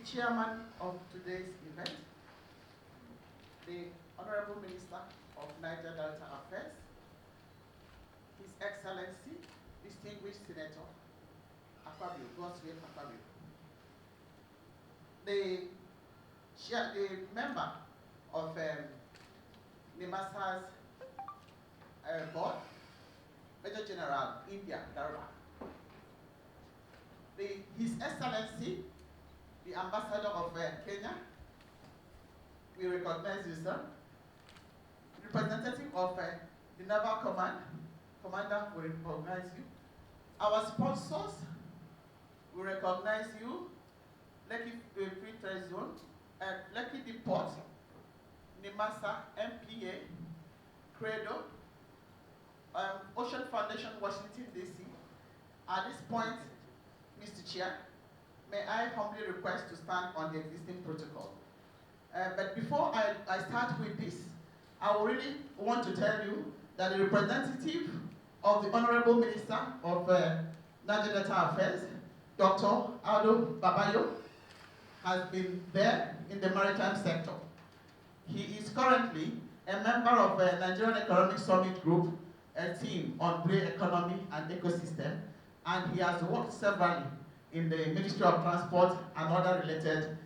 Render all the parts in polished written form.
chairman of today's event, the Honorable Minister of Niger Delta Affairs, His Excellency, Distinguished Senator Akpabio, Godswill Akpabio, the member of NIMASA's board, Major General India Darba, His Excellency, the Ambassador of Kenya, we recognize you, sir. Representative of the Naval Command, Commander, we recognize you. Our sponsors, we recognize you. Lekki Free Trade Zone, Lekki Depot, NIMASA, MPA, Credo, Ocean Foundation, Washington, D.C. At this point, Mr. Chair, may I humbly request to stand on the existing protocol. But before I start with this, I really want to tell you that the representative of the Honorable Minister of Niger Delta Affairs, Dr. Aldo Babayo, has been there in the maritime sector. He is currently a member of the Nigerian Economic Summit Group, a team on blue economy and ecosystem, and he has worked severally in the Ministry of Transport and other related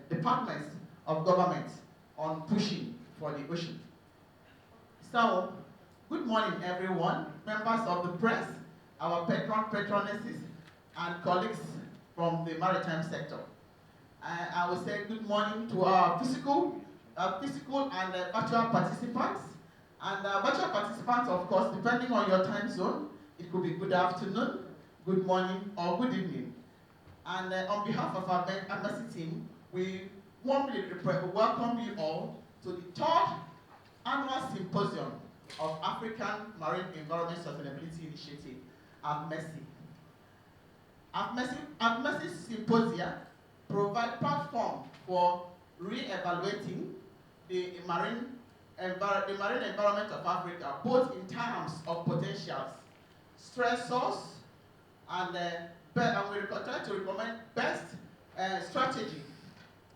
departments of government on pushing for the ocean. So, good morning everyone, members of the press, our patronesses, and colleagues from the maritime sector. I will say good morning to our physical and virtual participants. And virtual participants, of course, depending on your time zone, it could be good afternoon, good morning, or good evening. And on behalf of our Afmesi team, we warmly welcome you all to the third annual Symposium of African Marine Environment Sustainability Initiative, Afmesi. Afmesi's symposia provide platform for re-evaluating the marine environment of Africa, both in terms of potentials, stressors, and we try to recommend best strategy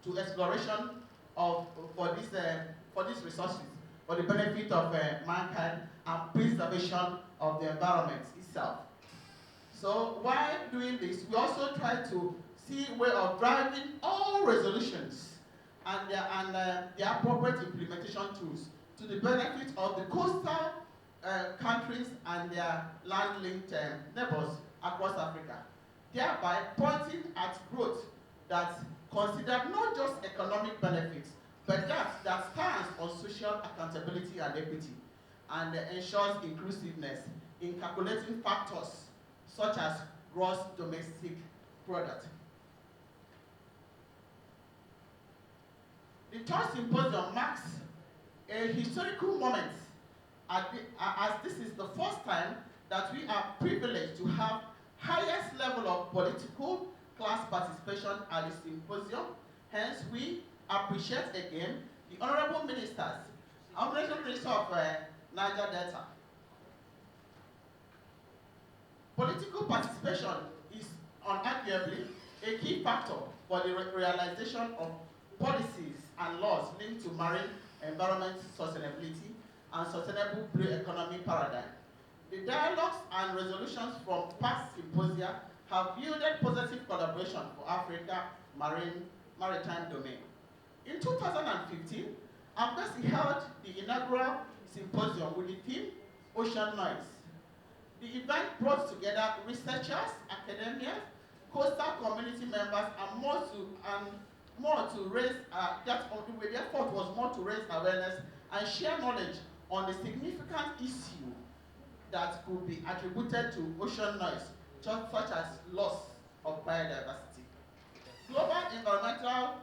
to exploration for these resources, for the benefit of mankind and preservation of the environment itself. So while doing this, we also try to see a way of driving all resolutions and their appropriate implementation tools to the benefit of the coastal countries and their land-linked neighbors across Africa, thereby pointing at growth that considers not just economic benefits, but that stands on social accountability and equity, and ensures inclusiveness in calculating factors such as gross domestic product. The third symposium marks a historical moment as this is the first time that we are privileged to have highest level of political class participation at the symposium. Hence, we appreciate again the Honorable Ministers, Honorable Minister of Niger Delta. Political participation is unarguably a key factor for the realization of policies and laws linked to marine environment sustainability and sustainable blue economy paradigm. The dialogues and resolutions from past symposia have yielded positive collaboration for Africa maritime domain. In 2015, Afmesi held the inaugural symposium with the theme Ocean Noise. The event brought together researchers, academia, coastal community members, and more to raise the effort was more to raise awareness and share knowledge on the significant issue that could be attributed to ocean noise, such as loss of biodiversity. Global environmental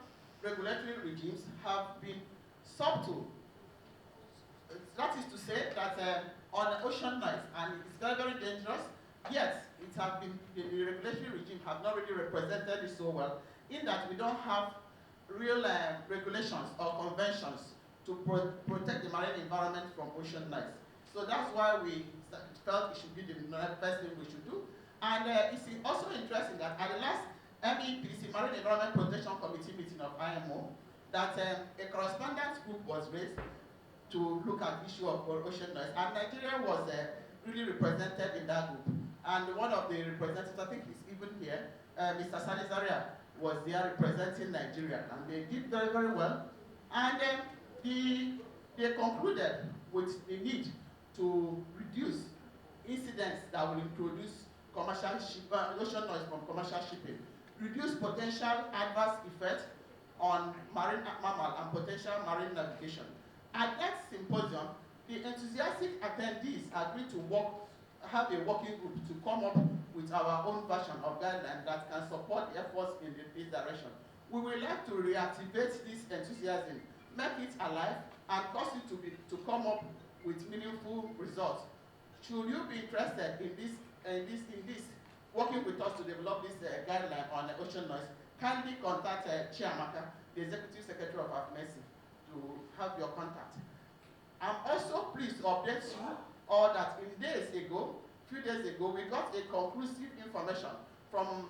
regulatory regimes have been subtle. That is to say that on the ocean noise, and it's very, very dangerous, yet it has been, the regulatory regime have not really represented it so well, in that we don't have real regulations or conventions to protect the marine environment from ocean noise. So that's why we felt it should be the first thing we should do. And it's also interesting that at the last MEPC, Marine Environment Protection Committee meeting of IMO, that a correspondence group was raised to look at the issue of ocean noise, and Nigeria was really represented in that group. And one of the representatives, I think he's even here, Mr. Sani Zaria, was there representing Nigeria, and they did very, very well. And they concluded with the need to reduce incidents that will introduce commercial ocean noise from commercial shipping, reduce potential adverse effects on marine mammal and potential marine navigation. At that symposium, the enthusiastic attendees agreed to have a working group to come up with our own version of guidelines that can support the efforts in this direction. We would like to reactivate this enthusiasm, make it alive, and cause it to come up with meaningful results. Should you be interested in this working with us to develop this guideline on ocean noise, kindly contact Chiamaka, the Executive Secretary of Afmesi, to have your contact. I'm also pleased to update you all that few days ago, we got a conclusive information from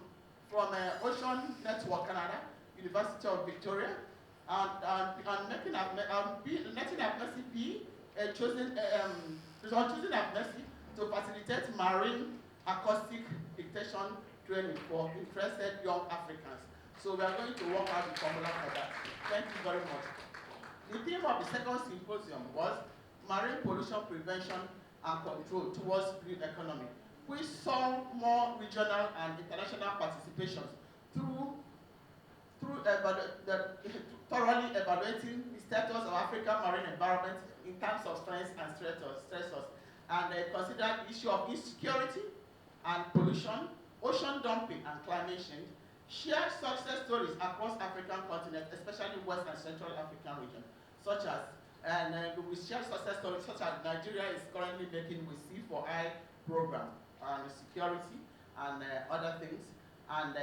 Ocean Network Canada, University of Victoria, and letting Afmesi be choosing Afmesi to facilitate marine acoustic dictation training for interested young Africans. So we are going to work out the formula for that. Thank you very much. The theme of the second symposium was marine pollution prevention and control towards blue economy. We saw more regional and international participations through thoroughly evaluating the status of African marine environment in terms of strengths and stressors, and considered the issue of insecurity and pollution, ocean dumping and climate change, shared success stories across African continent, especially West and Central African region, such as, we shared success stories such as Nigeria is currently making with C4I program and security and other things, and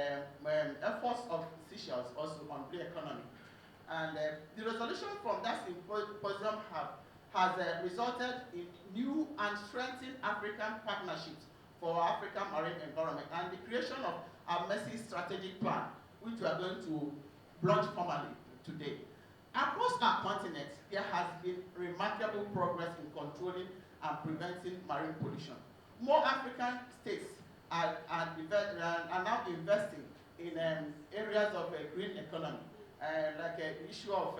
efforts of Seychelles also on blue economy. And the resolution from that symposium has resulted in new and strengthened African partnerships for African marine environment and the creation of Afmesi strategic plan, which we are going to launch formally today. Across our continent, there has been remarkable progress in controlling and preventing marine pollution. More African states are now investing in areas of green economy, like the issue of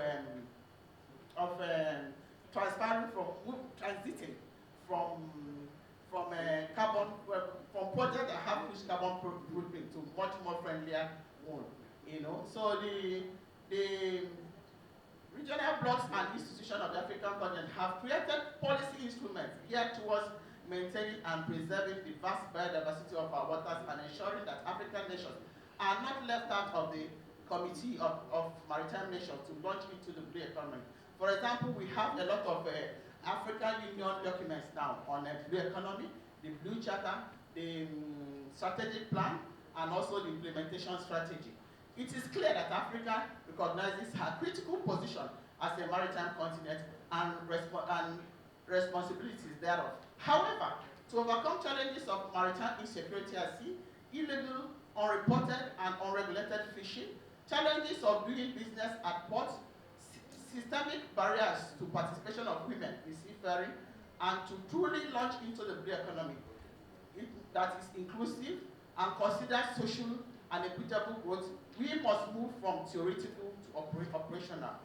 transiting from projects that have huge carbon footprint to much more friendlier one. So the regional blocks and institutions of the African continent have created policy instruments geared towards maintaining and preserving the vast biodiversity of our waters and ensuring that African nations are not left out of the Committee of Maritime Nations to launch into the blue economy. For example, we have a lot of African Union documents now on blue economy, the Blue Charter, the strategic plan, and also the implementation strategy. It is clear that Africa recognizes her critical position as a maritime continent and responsibilities thereof. However, to overcome challenges of maritime insecurity at sea, illegal, unreported, and unregulated fishing, challenges of doing business at ports, systemic barriers to participation of women in seafaring, and to truly launch into the blue economy that is inclusive and considers social and equitable growth, we must move from theoretical to operational.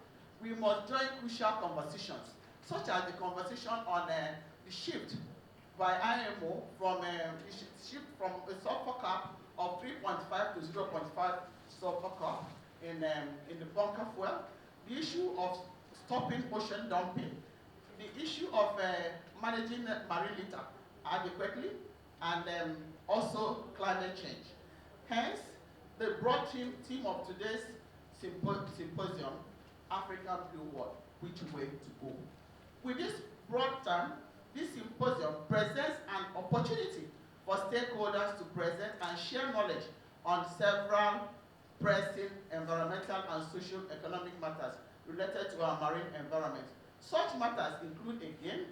We must join crucial conversations, such as the conversation on the shift by IMO from a sulfur cap of 3.5 to 0.5 sulfur cap in the bunker fuel, the issue of stopping ocean dumping, the issue of managing marine litter adequately, and also climate change. Hence, the broad theme of today's symposium, African Blue World, which way to go. With this broad term, this symposium presents an opportunity for stakeholders to present and share knowledge on several pressing environmental and socio-economic matters related to our marine environment. Such matters include, again,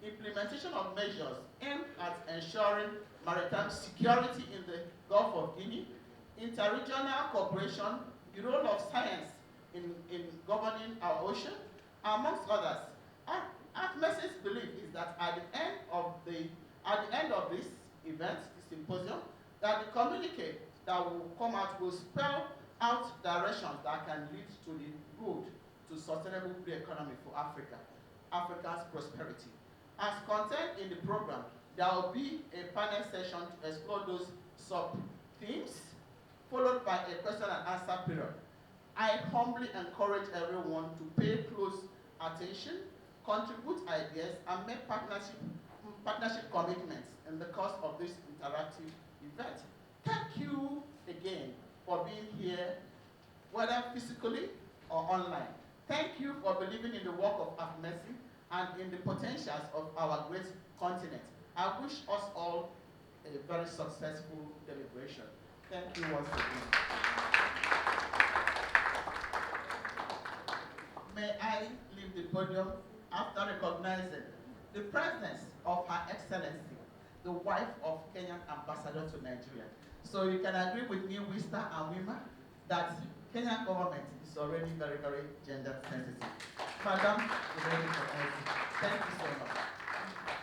implementation of measures aimed at ensuring maritime security in the Gulf of Guinea, interregional cooperation, the role of science in governing our ocean, amongst others. Afmesi's belief is that at the end of this event, the symposium, that the communique that will come out will spell out directions that can lead to the road to sustainable blue economy for Africa, Africa's prosperity. As contained in the program, there will be a panel session to explore those sub-themes, followed by a question and answer period. I humbly encourage everyone to pay close attention, contribute ideas, and make partnership commitments in the course of this interactive event. Thank you again for being here, whether physically or online. Thank you for believing in the work of Afmesi and in the potentials of our great continent. I wish us all a very successful deliberation. Thank you once again. May I leave the podium after recognizing the presence of Her Excellency, the wife of Kenyan Ambassador to Nigeria. So you can agree with me, Wista and Wima, that Kenyan government is already very, very gender sensitive. Madam, you're ready for anything. Thank you so much.